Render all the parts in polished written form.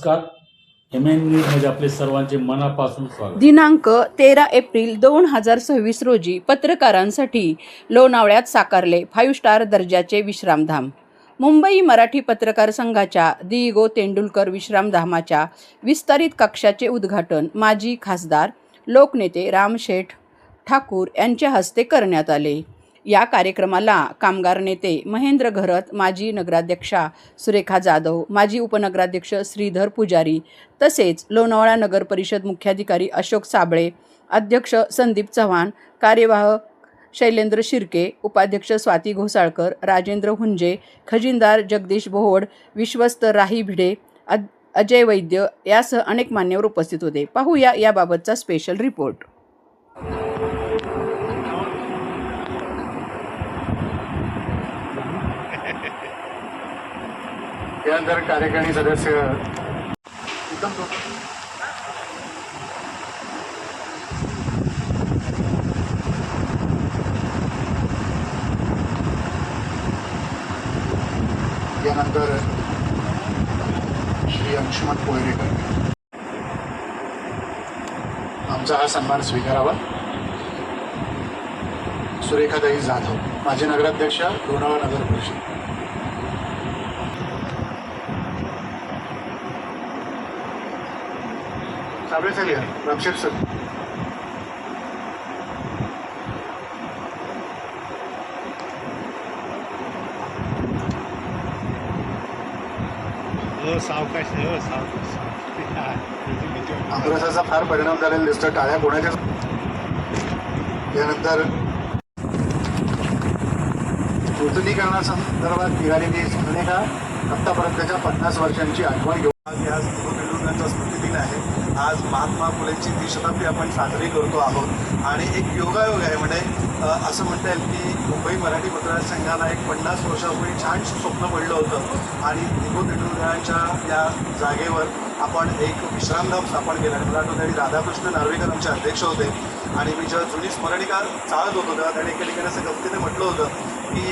नमस्कार. MN न्यूजमध्ये आपले सर्वांचे मनापासून स्वागत. दिनांक 13 एप्रिल 2026 रोजी पत्रकारांसाठी लोणावळ्यात साकारले 5 स्टार दर्जाचे विश्रामधाम. मुंबई मराठी पत्रकार संघाच्या दि.गो. तेंडुलकर विश्रामधामाच्या विस्तारित कक्षाचे उद्घाटन माजी खासदार लोकनेते रामशेठ ठाकूर यांच्या हस्ते करण्यात आले. या कार्यक्रमाला कामगार नेते महेंद्र घरत, माजी नगराध्यक्षा सुरेखा जाधव, माजी उपनगराध्यक्ष श्रीधर पुजारी तसेच लोणावळा नगर परिषद मुख्याधिकारी अशोक साबळे, अध्यक्ष संदीप चव्हाण, कार्यवाह शैलेंद्र शिर्के, उपाध्यक्ष स्वाती घोसाळकर, राजेंद्र हुंजे, खजिनदार जगदीश बोहोड, विश्वस्त राही भिडे, अजय वैद्य यासह अनेक मान्यवर उपस्थित होते. पाहूया याबाबतचा स्पेशल रिपोर्ट. त्यानंतर कार्यकारिणी सदस्य यानंतर श्री अंशुमन पोयरेकर आमचा हा सन्मान स्वीकारावा. सुरेखाताई जाधव, माजी नगराध्यक्ष लोणावळा नगर परिषद. साबळे साहेब या, रामशेठ सर. आमरसाचा फार परिणाम झालेला दिसतो. टाळ्या कोणाच्या. यानंतर नूतनीकरणासंदर्भात निघालेली स्मरणिका आत्तापर्यंतच्या 50 वर्षांची आठवण घेऊन आज तेंडुलकरांचा स्मृतिदिन आहे. आज महात्मा फुलेंची 30 शताब्दी आपण साजरी करतो आहोत आणि एक योगायोग आहे. म्हणजे असं म्हणता येईल की मुंबई मराठी पत्रकार संघाला एक 50 वर्षापूर्वी छानसं स्वप्न पडलं होतं आणि दि.गो. तेंडुलकरांच्या या जागेवर आपण एक विश्रामधाम स्थापन केलं. आणि मला आठवतं त्यावेळी राधाकृष्ण नार्वेकर आमचे अध्यक्ष होते आणि मी जेव्हा जुनी स्मरणिका चालत होतो तेव्हा त्याने एका ठिकाणी असं गमतीने म्हटलं होतं की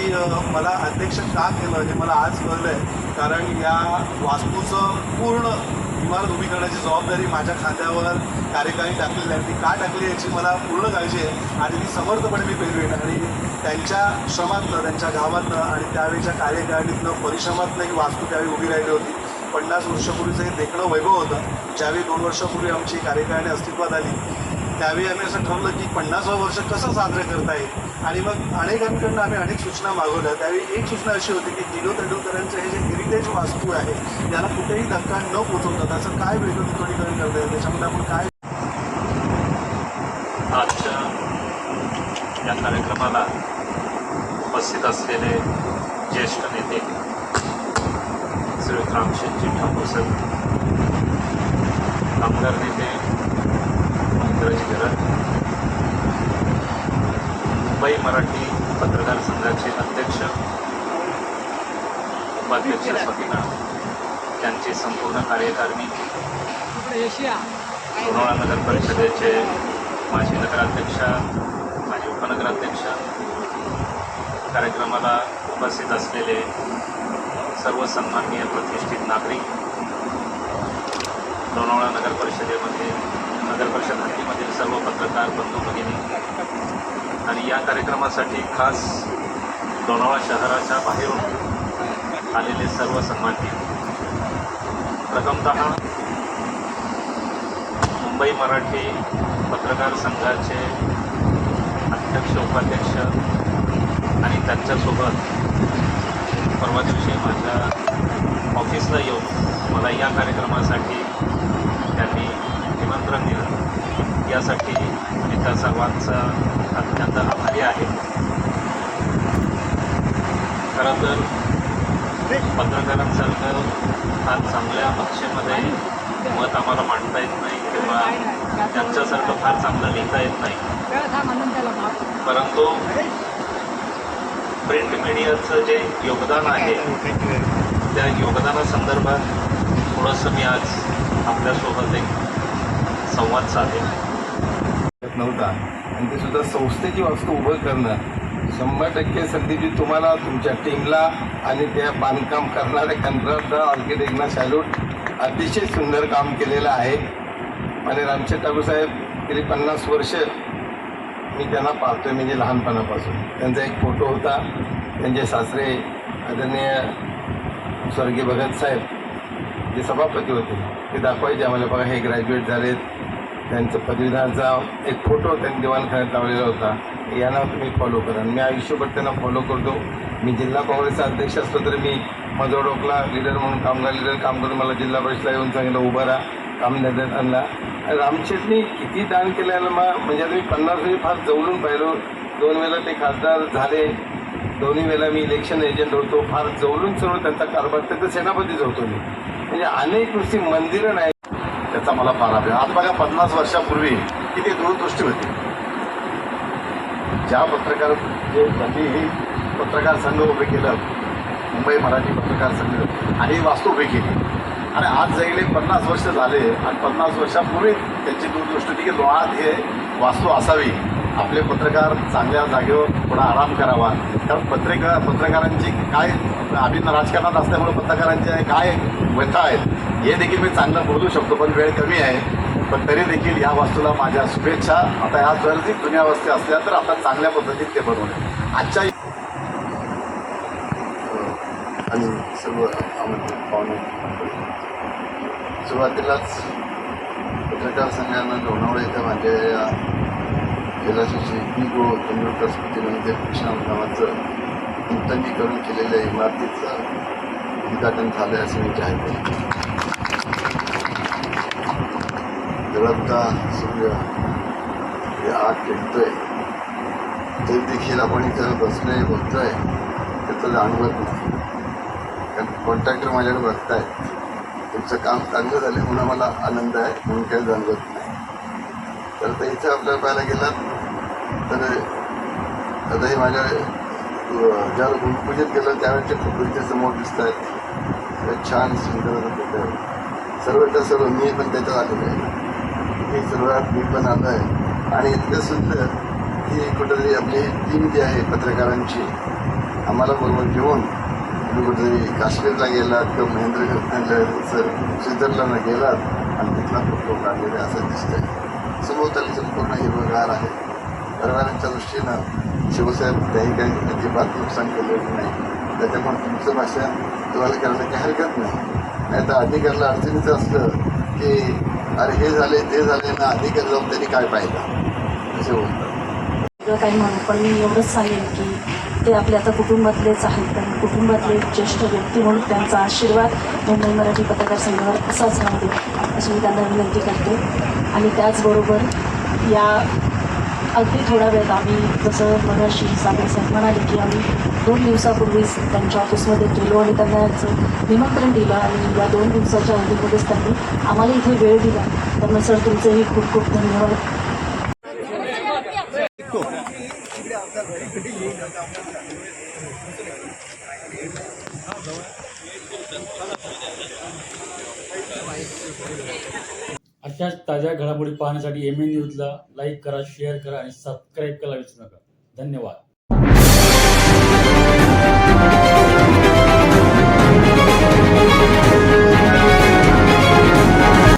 मला अध्यक्ष का केलं हे मला आज कळलं आहे, कारण या वास्तूचं पूर्ण इमारत उभी करण्याची जबाबदारी माझ्या खांद्यावर कार्यकारिणी टाकलेली आहे. ती का टाकली याची मला पूर्ण काळजी आहे आणि ती समर्थपणे मी पेलवेन. आणि त्यांच्या श्रमातनं, त्यांच्या गावातनं आणि त्यावेळेच्या कार्यकारिणीतनं परिश्रमातनं ही वास्तू त्यावेळी उभी राहिली होती. 50 वर्षापूर्वीचं हे देखणं वैभव होतं. ज्यावेळी 2 वर्षापूर्वी आमची कार्यकारिणी अस्तित्वात आली त्यावेळी आम्ही असं ठरवलं की 50वं वर्ष कसं साजरं करता येईल. आणि मग अनेकांकडून आम्ही अनेक सूचना मागवल्या. त्यावेळी एक सूचना अशी होती की दि.गो. तेंडुलकरांचं हे जे हेरिटेज वास्तू आहे त्याला कुठेही धक्का न पोचवता त्याचं काय वेगळं नूतनीकरण करता येईल, त्याच्यामध्ये आपण काय. आजच्या या कार्यक्रमाला उपस्थित असलेले ज्येष्ठ नेते श्री रामशेठजी ठाकूर साहेब, कामगार नेते महेंद्रजी घरत, मुंबई मराठी पत्रकार संघाचे अध्यक्ष उपाध्यक्ष स्वातीना, त्यांची संपूर्ण कार्यकारिणी, लोणावळा नगर परिषदेचे माजी नगराध्यक्ष, माजी उपनगराध्यक्ष, कार्यक्रमाला उपस्थित असलेले सर्व सन्माननीय प्रतिष्ठित नागरिक, लोणावळा नगर परिषदेमध्ये नगर परिषद हद्दीमधील सर्व पत्रकार बंधू भगिनी आणि या कार्यक्रमासाठी खास लोणावळा शहराच्या बाहेरून आलेले सर्व सन्माननीय. प्रथमतः मुंबई मराठी पत्रकार संघाचे अध्यक्ष, उपाध्यक्ष आणि त्यांच्यासोबत परवा दिवशी माझ्या ऑफिसला येऊन मला या कार्यक्रमासाठी त्यांनी निमंत्रण दिलं, यासाठी मी त्या सर्वांचा अत्यंत आभारी आहे. खरं तर पत्रकारांसारखं फार चांगल्या भाषेमध्ये मत आम्हाला मांडता येत नाही किंवा त्यांच्यासारखं फार चांगलं लिहिता येत नाही, परंतु प्रिंट मीडियाचं जे योगदान आहे त्या योगदानासंदर्भात थोडंसं मी आज आपल्यासोबत एक संवाद साधेल. नव्हता आणि ते सुद्धा संस्थेची वास्तू उभं करणं 100% संधीची तुम्हाला, तुमच्या टीमला आणि त्या बांधकाम करणाऱ्या कंत्राटदार आर्किटेक्टना सॅल्यूट. अतिशय सुंदर काम केलेलं आहे आणि रामशेठ ठाकूर साहेब गेली 50 वर्ष मी त्यांना पाहतोय, म्हणजे लहानपणापासून. त्यांचा एक फोटो होता, त्यांचे सासरे आदरणीय स्वर्गीय भगत साहेब जे सभापती होते ते दाखवायचे आम्हाला, बघा हे ग्रॅज्युएट झालेत. त्यांचं पदवीधराचा एक फोटो त्यांनी दिवाणखान्यात लावलेला होता. यांना तुम्ही फॉलो करा. आणि मी आयुष्यभर त्यांना फॉलो करतो. मी जिल्हा काँग्रेसचा अध्यक्ष असलो तरी मी मजोडोकला लीडर म्हणून कामगार लीडर काम करून मला जिल्हा परिषदला येऊन सांगितलं उभा राहा, काम देण्यात आणला. रामशेठनी किती दान केलं म्हणजे मी 50 वर्षी फार जवळून पाहिलो. 2 वेळेला ते खासदार झाले, दोन्ही वेळेला मी इलेक्शन एजंट होतो. फार जवळून सर्व त्यांचा कारभार, त्याचा सेनापतीच होतो मी. म्हणजे अनेक गोष्टी, मंदिरं नाही, त्याचा मला फार अभिमान. आता बघा 50 वर्षापूर्वी किती दूरदृष्टी होती. ज्या पत्रकार त्यांनी हे पत्रकार संघ उभे केलं, मुंबई मराठी पत्रकार संघ, आणि ही वास्तू उभी केली. आणि आज जगले 50 वर्ष झाले आणि 50 वर्षापूर्वी त्यांची दूरदृष्टी होती की लोणात हे वास्तू असावी, आपले पत्रकार चांगल्या जागेवर थोडा आराम करावा. कारण पत्रकारांची काय अभिन्न राजकारणात असल्यामुळे पत्रकारांच्या काय व्यथा आहेत हे देखील मी चांगलं बोलू शकतो, पण वेळ कमी आहे. पण तरी देखील या वास्तूला माझ्या शुभेच्छा. आता या जर जी जुन्या वस्ती असल्या तर आता चांगल्या पद्धतीत ते बनवले. आजच्या आणि सर्व आमंत्रित पाहुणे, सुरुवातीलाच पत्रकार संघानं लोणावळा इथं माझ्या या जलाशयाची दी.गो. तेंडुलकर स्मृतीमध्ये विश्राम नावाचं नूतनीकरण केलेल्या इमारतीचं उद्घाटन झालं आहे असं मी जाहीर केलं. जळपता सूर्य हे आग पेटतोय तरी देखील आपण इथं बसलोय बोलतोय त्याचं जाणवत नाही. कारण कॉन्ट्रॅक्टर माझ्याकडे बघतायत, तुमचं काम चांगलं झालं म्हणून मला आनंद आहे, म्हणून काही जाणवत नाही. तर आता इथं आपल्याला पाहायला गेलात तर आता हे माझ्या ज्यावेळेला भूमिपूजन केलं त्यावेळेचे फोटो इथे समोर दिसत आहेत. छान सुंदर फोटो आहे. सर्वच्या सर्व मी पण त्याच्यात आलेलो आहे. हे सर्वात मी पण आलो आहे. आणि इतकं सुंदर की कुठंतरी आपली टीम जी आहे पत्रकारांची आम्हाला बरोबर घेऊन तुम्ही कुठेतरी काश्मीरला गेलात किंवा महेंद्र स्वित्झर्लंडला गेलात आणि तिथला फोटो काढलेले असं दिसतंय. सभोवताली संपूर्ण हिरवगार आहे. परिवारांच्या दृष्टीनं शिवसाहेब काही अजिबात नुकसान केलेलं नाही. त्याच्यामुळे तुमचं भाषण तुम्हाला करायला काही हरकत नाही. नाही तर अधिकाऱ्याला अडचणीचं असलं की अरे हे झाले ते झाले ना, अधिकारी जाऊन त्यांनी काय पाहिलं असे बोलतात. काही म्हणून पण मी एवढंच सांगेन की ते आपले आता कुटुंबातलेच आहेत. पण कुटुंबातले ज्येष्ठ व्यक्ती म्हणून त्यांचा आशीर्वाद मुंबई मराठी पत्रकार संघावर असाच राहतो अशी मी त्यांना विनंती करते. आणि त्याचबरोबर या अगदी थोड्या वेळात आम्ही जसं मगाशी साहेब म्हणाले की आम्ही 2 दिवसापूर्वीच त्यांच्या ऑफिसमध्ये गेलो आणि त्यांना याचं निमंत्रण दिलं आणि या 2 दिवसाच्या अवधीमध्येच त्यांनी आम्हाला इथे वेळ दिला. त्यामुळे सर तुमचेही खूप खूप धन्यवाद. अशाच ताज्या घडामोडी पाहण्यासाठी MN न्यूजला लाईक करा, शेअर करा आणि सबस्क्राईब करायला विसरू नका. धन्यवाद.